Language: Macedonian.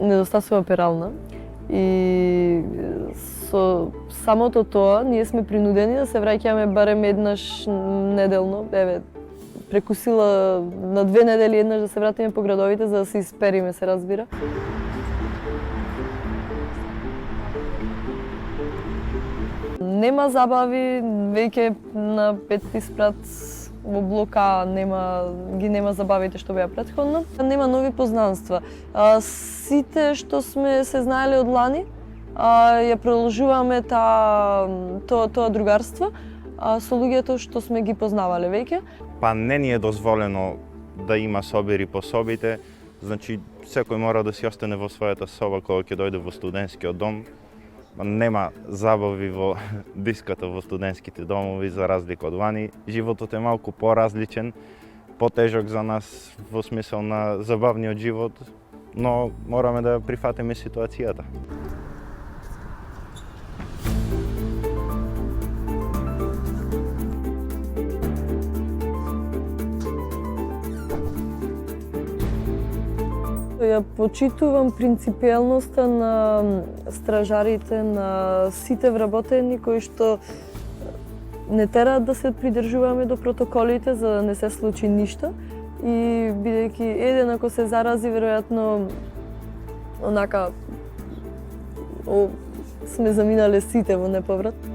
Недостасува перална и со самото тоа ние сме принудени да се враќаме барем еднаш неделно, еве преку сила на 2 недели еднаш да се вратиме по градовите за да се испериме, се разбира. Нема забави, веќе на 5 спрат во блок А нема забавите што беа претходно. Нема нови познанства. Сите што сме се знаеле од лани, ја продолжуваме тоа другарство со луѓето што сме ги познавале веќе. Па не ни е дозволено да има собири по собите, значи секој мора да си остане во својата соба кога ќе дојде во студентскиот дом. Нема забави во диската во студентските домови за разлика од вани. Животот е малку поразличен, потежок за нас во смисол на забавниот живот, но мораме да прифатиме ситуацијата. Ја почитувам принципиелноста на стражарите, на сите вработени кои што не тераат да се придржуваме до протоколите за да не се случи ништо и бидејќи еден ако се зарази веројатно онака сме заминале сите во неповрат.